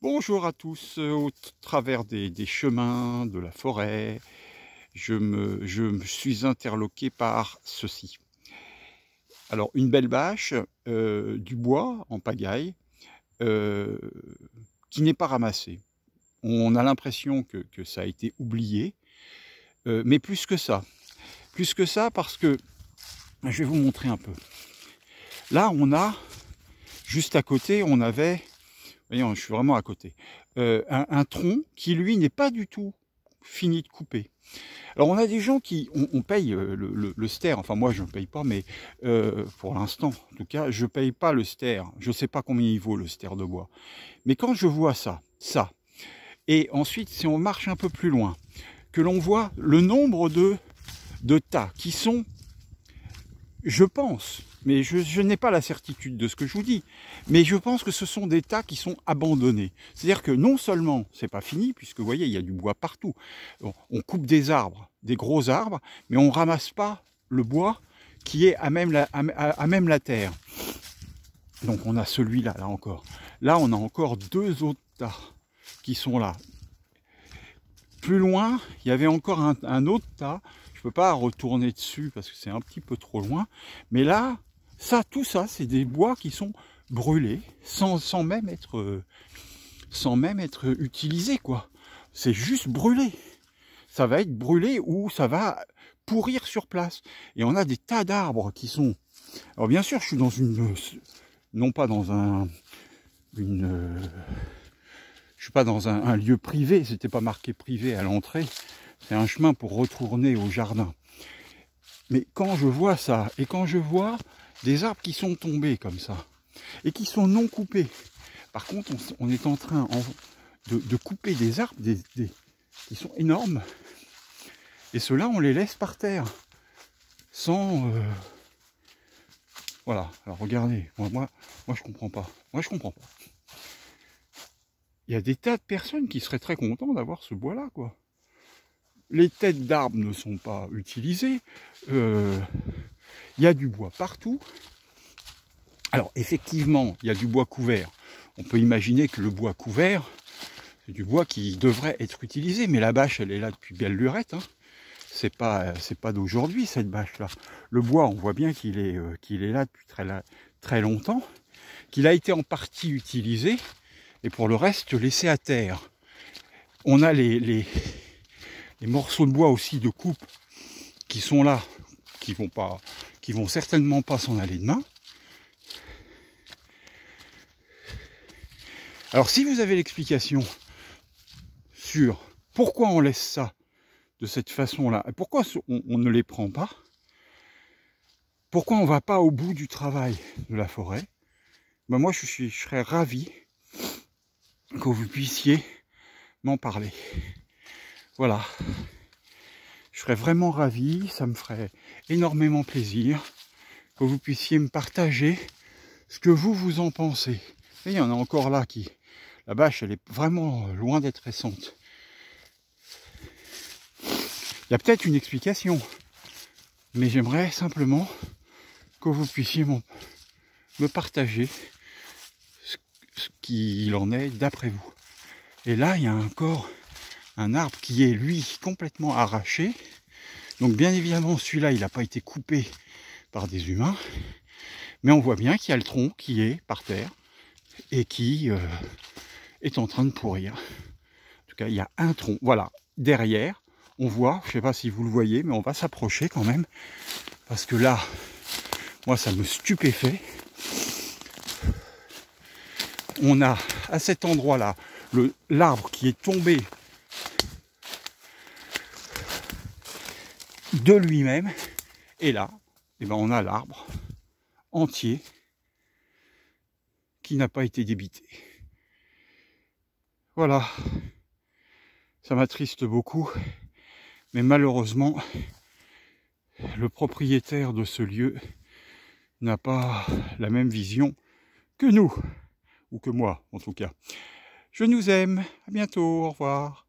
Bonjour à tous, au travers des chemins, de la forêt, je me suis interloqué par ceci. Alors une belle bâche, du bois en pagaille, heu, qui n'est pas ramassé. On a l'impression que ça a été oublié, mais plus que ça parce que je vais vous montrer un peu. Là on a, juste à côté, on avait, voyons, je suis vraiment à côté, un tronc qui lui n'est pas du tout fini de couper. Alors on a des gens qui, on paye le ster, enfin moi je ne paye pas, mais pour l'instant en tout cas, je paye pas le ster, je ne sais pas combien il vaut le ster de bois. Mais quand je vois ça, et ensuite si on marche un peu plus loin, que l'on voit le nombre de tas qui sont, je pense, mais je n'ai pas la certitude de ce que je vous dis, mais je pense que ce sont des tas qui sont abandonnés. C'est-à-dire que non seulement c'est pas fini, puisque vous voyez, il y a du bois partout. On coupe des arbres, des gros arbres, mais on ramasse pas le bois qui est à même la terre. Donc on a celui-là, là encore. Là, on a encore deux autres tas qui sont là. Plus loin, il y avait encore un autre tas. Je peux pas retourner dessus parce que c'est un petit peu trop loin. Mais là, tout ça, c'est des bois qui sont brûlés sans même être utilisés, quoi. C'est juste brûlé. Ça va être brûlé ou ça va pourrir sur place. Et on a des tas d'arbres qui sont... Alors bien sûr, je suis dans une... Non pas dans je suis pas dans un lieu privé, c'était pas marqué privé à l'entrée, c'est un chemin pour retourner au jardin. Mais quand je vois ça, et quand je vois des arbres qui sont tombés comme ça, et qui sont non coupés, par contre on est en train de couper des arbres qui sont énormes, et ceux-là on les laisse par terre, sans... Voilà, alors regardez, moi je comprends pas, moi je comprends pas. Il y a des tas de personnes qui seraient très contents d'avoir ce bois-là, quoi. Les têtes d'arbres ne sont pas utilisées. Il y a du bois partout. Alors, effectivement, il y a du bois couvert. On peut imaginer que le bois couvert, c'est du bois qui devrait être utilisé. Mais la bâche, elle est là depuis belle lurette. Hein. C'est pas d'aujourd'hui, cette bâche-là. Le bois, on voit bien qu'il est là depuis très longtemps. Qu'il a été en partie utilisé. Et pour le reste, laissé à terre. On a les morceaux de bois aussi de coupe qui sont là, qui vont certainement pas s'en aller demain. Alors si vous avez l'explication sur pourquoi on laisse ça de cette façon-là, et pourquoi on ne les prend pas, pourquoi on ne va pas au bout du travail de la forêt, ben moi je serais ravi que vous puissiez m'en parler. Voilà. Je serais vraiment ravi, ça me ferait énormément plaisir que vous puissiez me partager ce que vous en pensez. Et il y en a encore là qui... La bâche, elle est vraiment loin d'être récente. Il y a peut-être une explication, mais j'aimerais simplement que vous puissiez me partager ce qu'il en est d'après vous. Et là, il y a encore un arbre qui est, lui, complètement arraché. Donc bien évidemment, celui-là, il n'a pas été coupé par des humains. Mais on voit bien qu'il y a le tronc qui est par terre et qui est en train de pourrir. En tout cas, il y a un tronc. Voilà, derrière, on voit, je ne sais pas si vous le voyez, mais on va s'approcher quand même. Parce que là, moi, ça me stupéfait. On a à cet endroit-là l'arbre qui est tombé de lui-même. Et là, eh ben, on a l'arbre entier qui n'a pas été débité. Voilà, ça m'attriste beaucoup, mais malheureusement, le propriétaire de ce lieu n'a pas la même vision que nous, ou que moi en tout cas. Je nous aime, à bientôt, au revoir.